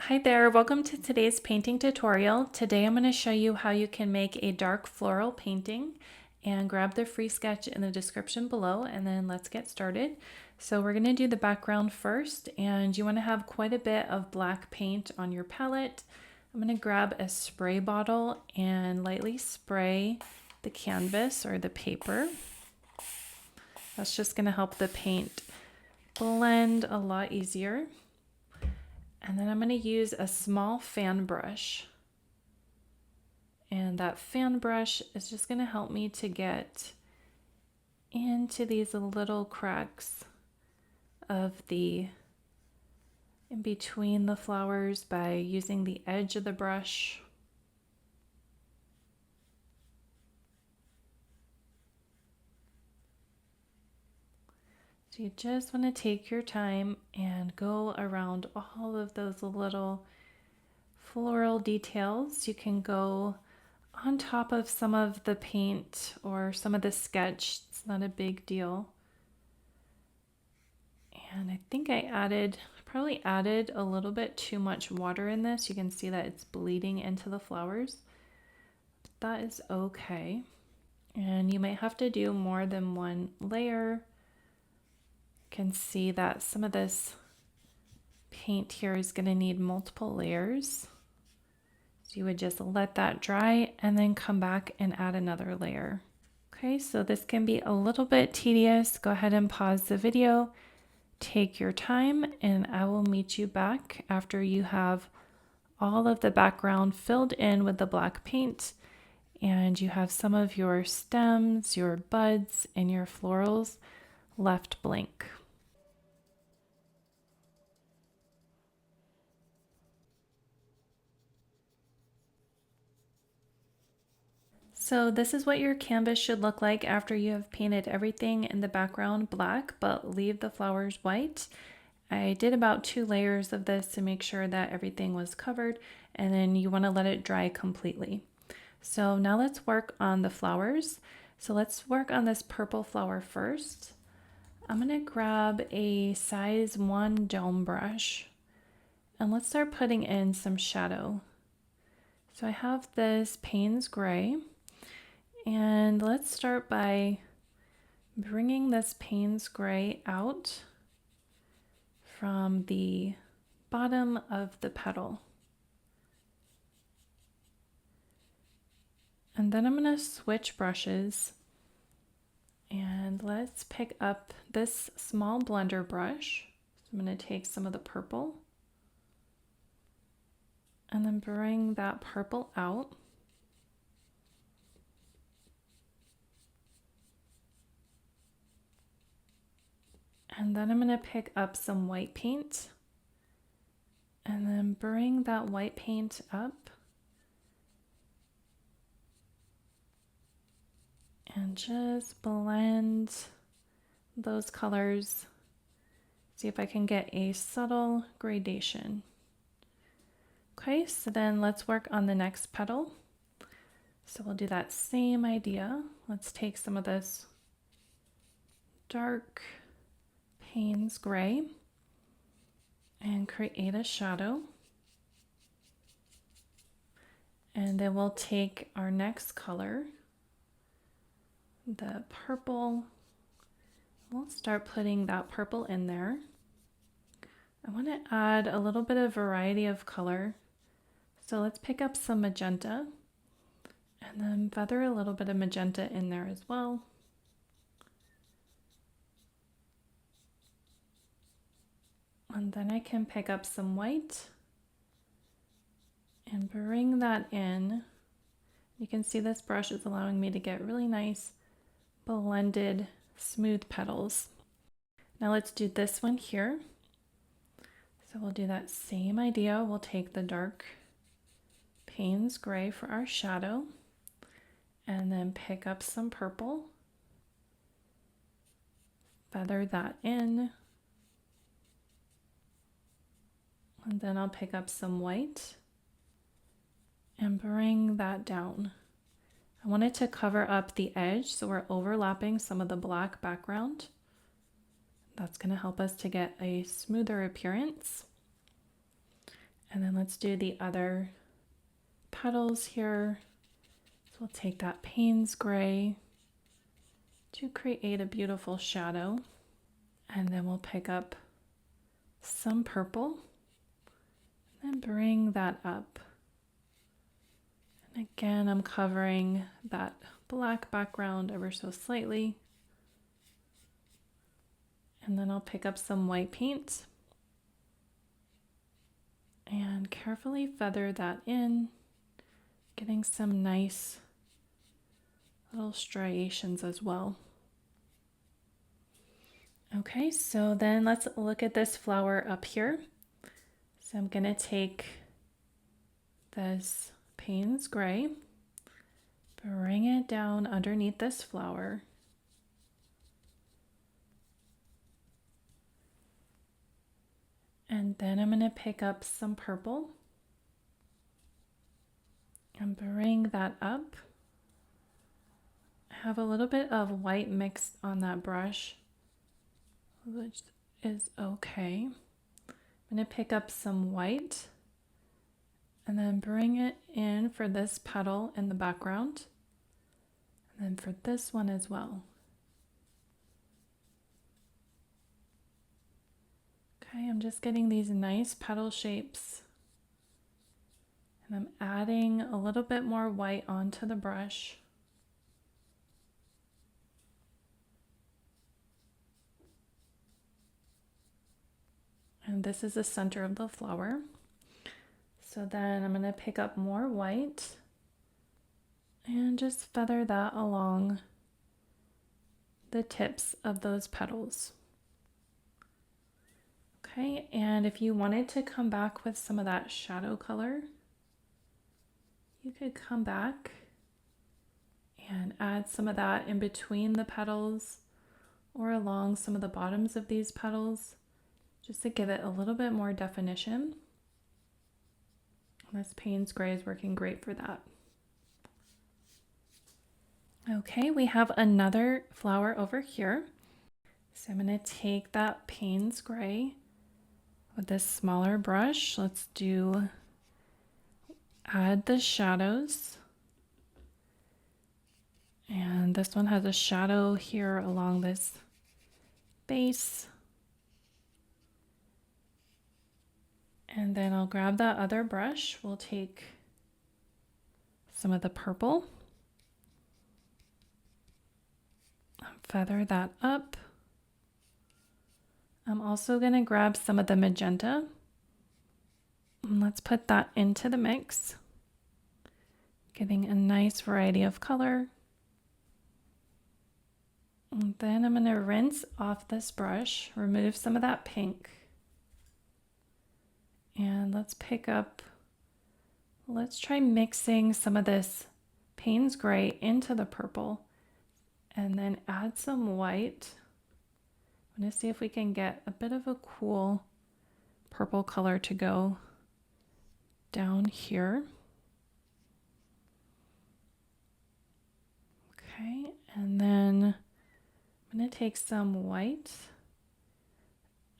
Hi there, welcome to today's painting tutorial. Today I'm going to show you how you can make a dark floral painting, and grab the free sketch in the description below and then let's get started. So we're going to do the background first, and you want to have quite a bit of black paint on your palette. I'm going to grab a spray bottle and lightly spray the canvas or the paper. That's just going to help the paint blend a lot easier. And then I'm going to use a small fan brush. And that fan brush is just going to help me to get into these little cracks of in between the flowers by using the edge of the brush. So you just want to take your time and go around all of those little floral details. You can go on top of some of the paint or some of the sketch. It's not a big deal. And I think I probably added a little bit too much water in this. You can see that it's bleeding into the flowers. That is okay. And you might have to do more than one layer. You can see that some of this paint here is going to need multiple layers. So you would just let that dry and then come back and add another layer. Okay, so this can be a little bit tedious. Go ahead and pause the video, take your time, and I will meet you back after you have all of the background filled in with the black paint and you have some of your stems, your buds, and your florals left blank. So this is what your canvas should look like after you have painted everything in the background black, but leave the flowers white. I did about 2 layers of this to make sure that everything was covered, and then you want to let it dry completely. So now let's work on the flowers. So let's work on this purple flower first. I'm going to grab a size 1 dome brush and let's start putting in some shadow. So I have this Paynes Gray, and let's start by bringing this Paynes Gray out from the bottom of the petal. And then I'm going to switch brushes, and let's pick up this small blender brush. So I'm going to take some of the purple and then bring that purple out. And then I'm going to pick up some white paint and then bring that white paint up and just blend those colors. See if I can get a subtle gradation. Okay, so then let's work on the next petal. So we'll do that same idea. Let's take some of this dark Paynes Gray and create a shadow. And then we'll take our next color, the purple. We'll start putting that purple in there. I want to add a little bit of variety of color. So let's pick up some magenta and then feather a little bit of magenta in there as well. And then I can pick up some white and bring that in. You can see this brush is allowing me to get really nice blended smooth petals. Now let's do this one here. So we'll do that same idea. We'll take the dark Paynes Gray for our shadow and then pick up some purple, feather that in, and then I'll pick up some white and bring that down. I want it to cover up the edge so we're overlapping some of the black background. That's going to help us to get a smoother appearance. And then let's do the other petals here. So we'll take that Paynes Gray to create a beautiful shadow. And then we'll pick up some purple and bring that up. And again, I'm covering that black background ever so slightly. And then I'll pick up some white paint and carefully feather that in, getting some nice little striations as well. Okay, so then let's look at this flower up here. So I'm gonna take this Paynes Gray, bring it down underneath this flower. And then I'm gonna pick up some purple and bring that up. I have a little bit of white mixed on that brush, which is okay. I'm going to pick up some white and then bring it in for this petal in the background, and then for this one as well. Okay, I'm just getting these nice petal shapes, and I'm adding a little bit more white onto the brush. And this is the center of the flower. So then I'm going to pick up more white and just feather that along the tips of those petals. Okay, and if you wanted to come back with some of that shadow color, you could come back and add some of that in between the petals or along some of the bottoms of these petals, just to give it a little bit more definition. This Paynes Gray is working great for that. Okay, we have another flower over here. So I'm going to take that Paynes Gray with this smaller brush. Let's add the shadows. And this one has a shadow here along this base. And then I'll grab that other brush. We'll take some of the purple, feather that up. I'm also going to grab some of the magenta. And let's put that into the mix, getting a nice variety of color. And then I'm going to rinse off this brush, remove some of that pink. And let's try mixing some of this Paynes Gray into the purple and then add some white. I'm going to see if we can get a bit of a cool purple color to go down here. Okay, and then I'm going to take some white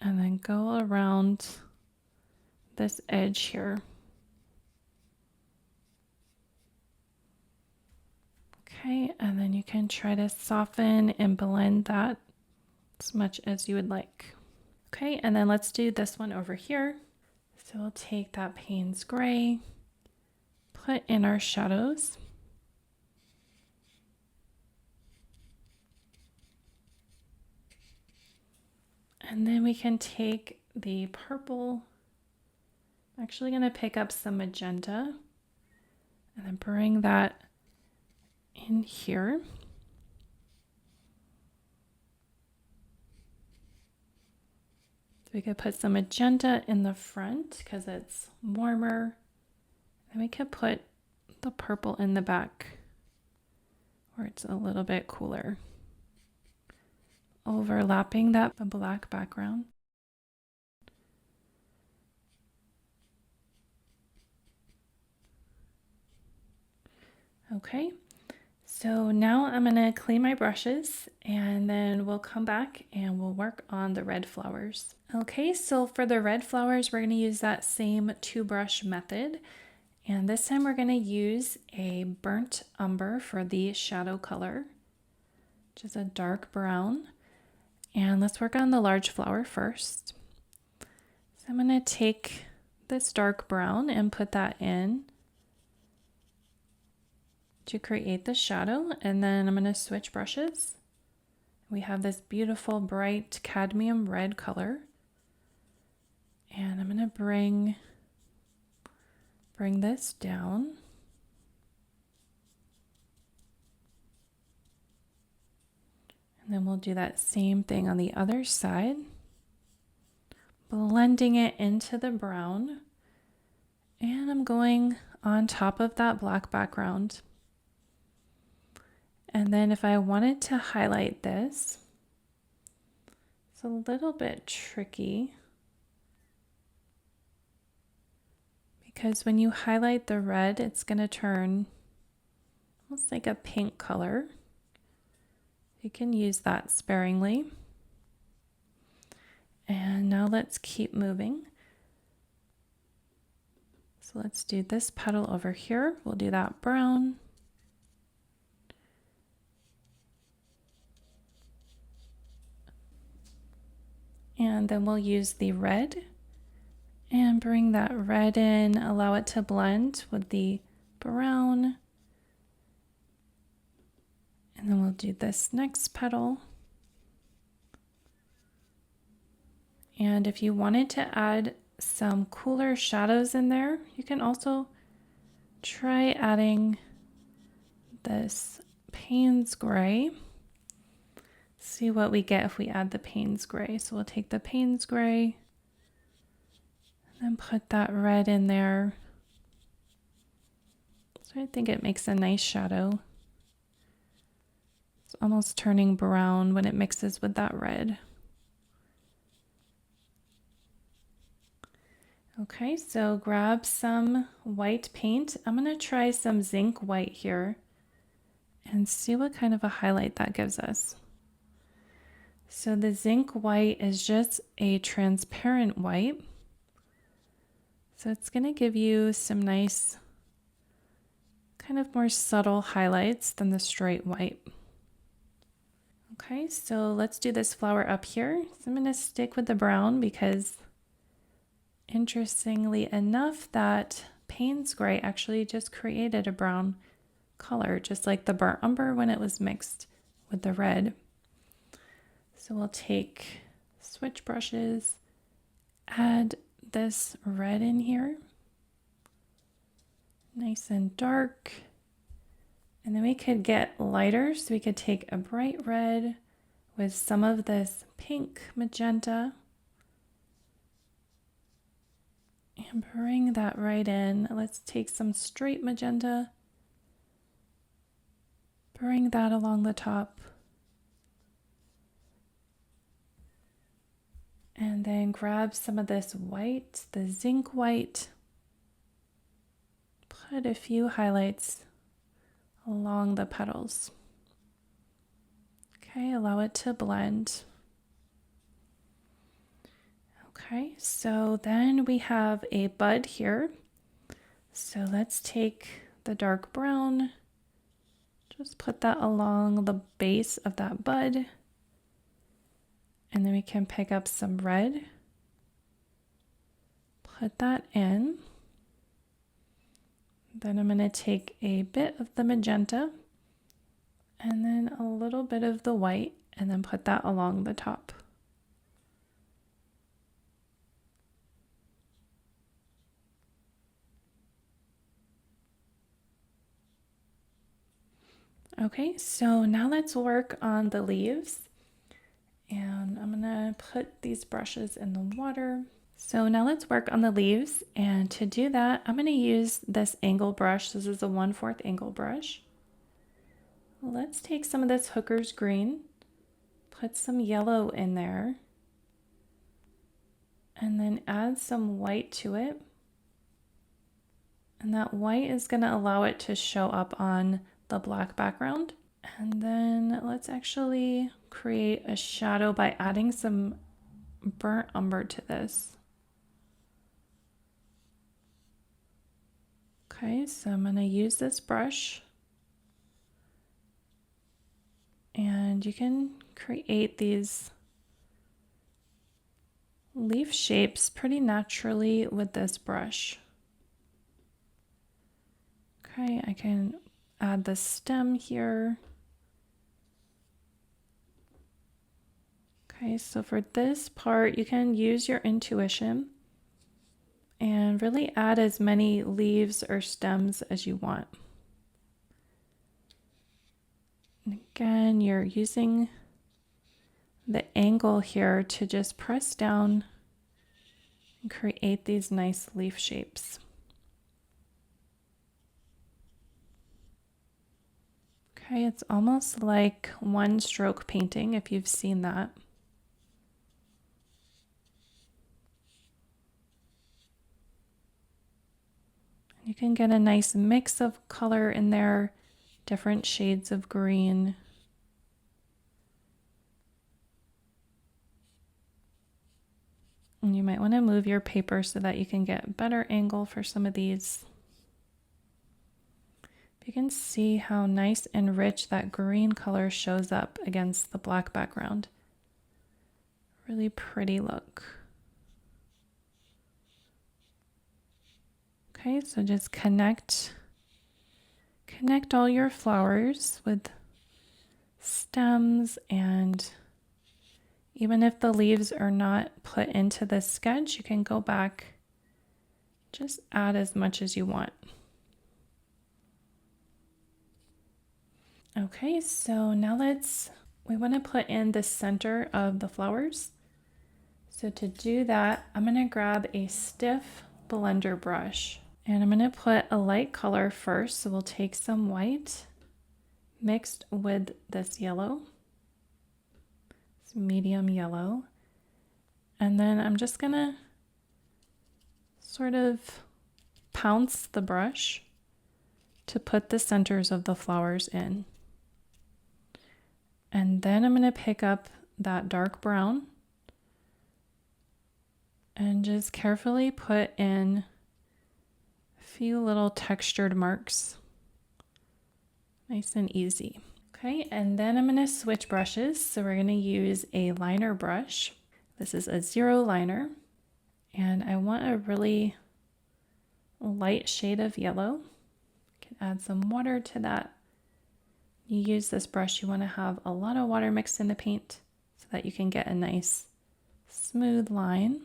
and then go around this edge here. Okay, and then you can try to soften and blend that as much as you would like. Okay, and then let's do this one over here. So we'll take that Paynes Gray, put in our shadows. And then we can take the purple. I'm actually going to pick up some magenta and then bring that in here. So we could put some magenta in the front because it's warmer. And we could put the purple in the back where it's a little bit cooler, overlapping the black background. Okay, so now I'm going to clean my brushes and then we'll come back and we'll work on the red flowers. Okay, so for the red flowers, we're going to use that same two brush method. And this time we're going to use a burnt umber for the shadow color, which is a dark brown. And let's work on the large flower first. So I'm going to take this dark brown and put that in to create the shadow. And then I'm going to switch brushes. We have this beautiful bright cadmium red color. And I'm going to bring this down. And then we'll do that same thing on the other side, blending it into the brown. And I'm going on top of that black background. And then if I wanted to highlight this, it's a little bit tricky because when you highlight the red, it's going to turn almost like a pink color. You can use that sparingly. And now let's keep moving. So let's do this petal over here. We'll do that brown. And then we'll use the red and bring that red in, allow it to blend with the brown. And then we'll do this next petal. And if you wanted to add some cooler shadows in there, you can also try adding this Paynes Gray. See what we get if we add the Paynes Gray. So we'll take the Paynes Gray and then put that red in there. So I think it makes a nice shadow. It's almost turning brown when it mixes with that red. Okay, so grab some white paint. I'm going to try some Zinc White here and see what kind of a highlight that gives us. So the Zinc White is just a transparent white. So it's going to give you some nice, kind of more subtle highlights than the straight white. Okay, so let's do this flower up here. So I'm going to stick with the brown because interestingly enough, that Paynes Gray actually just created a brown color, just like the burnt umber when it was mixed with the red. So we'll take switch brushes, add this red in here, nice and dark. And then we could get lighter, so we could take a bright red with some of this pink magenta and bring that right in. Let's take some straight magenta, bring that along the top, and then grab some of this white, the Zinc White, put a few highlights along the petals. Okay, allow it to blend. Okay, so then we have a bud here. So let's take the dark brown, just put that along the base of that bud. And then we can pick up some red, put that in. Then I'm going to take a bit of the magenta and then a little bit of the white and then put that along the top. Okay, so now let's work on the leaves. And I'm gonna put these brushes in the water. So now let's work on the leaves. And to do that, I'm gonna use this angle brush. This is a 1/4 angle brush. Let's take some of this Hooker's green, put some yellow in there, and then add some white to it. And that white is gonna allow it to show up on the black background. And then let's actually create a shadow by adding some burnt umber to this. Okay, so I'm going to use this brush, and you can create these leaf shapes pretty naturally with this brush. Okay, I can add the stem here. Okay, so for this part, you can use your intuition and really add as many leaves or stems as you want. And again, you're using the angle here to just press down and create these nice leaf shapes. Okay, it's almost like one stroke painting if you've seen that. You can get a nice mix of color in there, different shades of green. And you might want to move your paper so that you can get a better angle for some of these. You can see how nice and rich that green color shows up against the black background. Really pretty look. Okay, so just connect all your flowers with stems, and even if the leaves are not put into the sketch, you can go back, just add as much as you want. Okay, so now we want to put in the center of the flowers. So to do that, I'm going to grab a stiff blender brush. And I'm going to put a light color first. So we'll take some white mixed with this yellow. It's medium yellow. And then I'm just going to sort of pounce the brush to put the centers of the flowers in. And then I'm going to pick up that dark brown and just carefully put in few little textured marks. Nice and easy. Okay, and then I'm going to switch brushes. So we're going to use a liner brush. This is a 0 liner. And I want a really light shade of yellow. You can add some water to that. You use this brush, you want to have a lot of water mixed in the paint so that you can get a nice smooth line.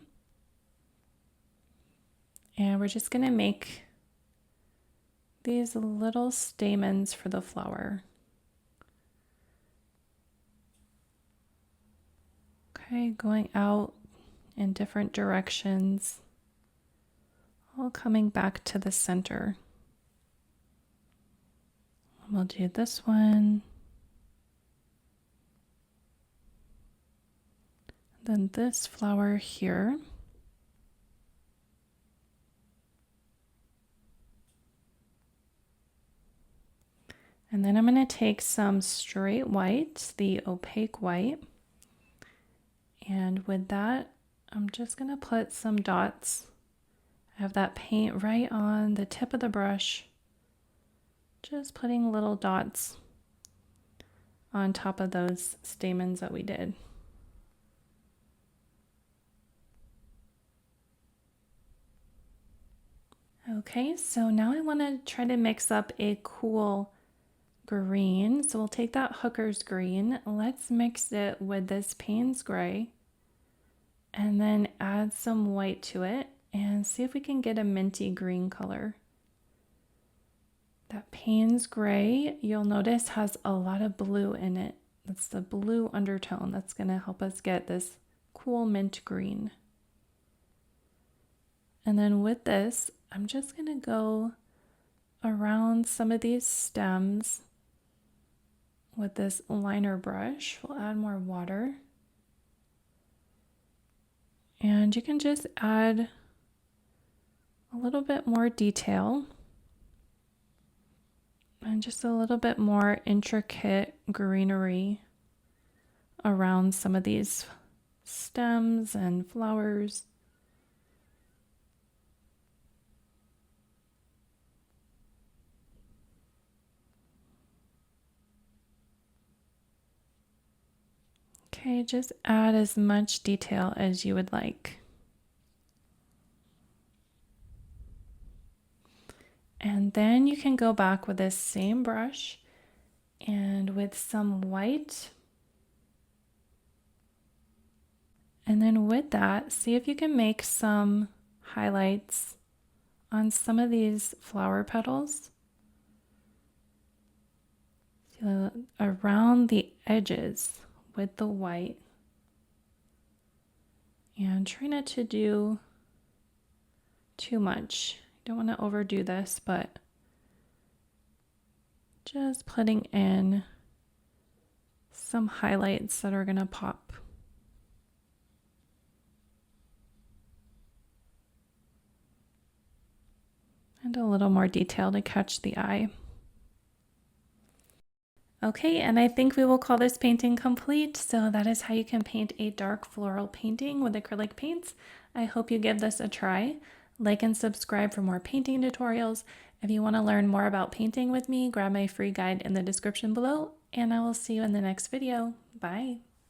And we're just going to make these little stamens for the flower. Okay, going out in different directions, all coming back to the center. We'll do this one. Then this flower here. And then I'm going to take some straight white, the opaque white. And with that, I'm just going to put some dots. I have that paint right on the tip of the brush. Just putting little dots on top of those stamens that we did. Okay, so now I want to try to mix up a cool green. So we'll take that hooker's green. Let's mix it with this Paynes Gray and then add some white to it and see if we can get a minty green color. That Paynes Gray, you'll notice, has a lot of blue in it. That's the blue undertone that's going to help us get this cool mint green. And then with this, I'm just going to go around some of these stems with this liner brush. We'll add more water. And you can just add a little bit more detail and just a little bit more intricate greenery around some of these stems and flowers. Okay, just add as much detail as you would like. And then you can go back with this same brush and with some white. And then with that, see if you can make some highlights on some of these flower petals. Around the edges with the white. And try not to do too much. You don't want to overdo this, but just putting in some highlights that are going to pop. And a little more detail to catch the eye. Okay, and I think we will call this painting complete. So that is how you can paint a dark floral painting with acrylic paints. I hope you give this a try. Like and subscribe for more painting tutorials. If you want to learn more about painting with me, grab my free guide in the description below, and I will see you in the next video. Bye.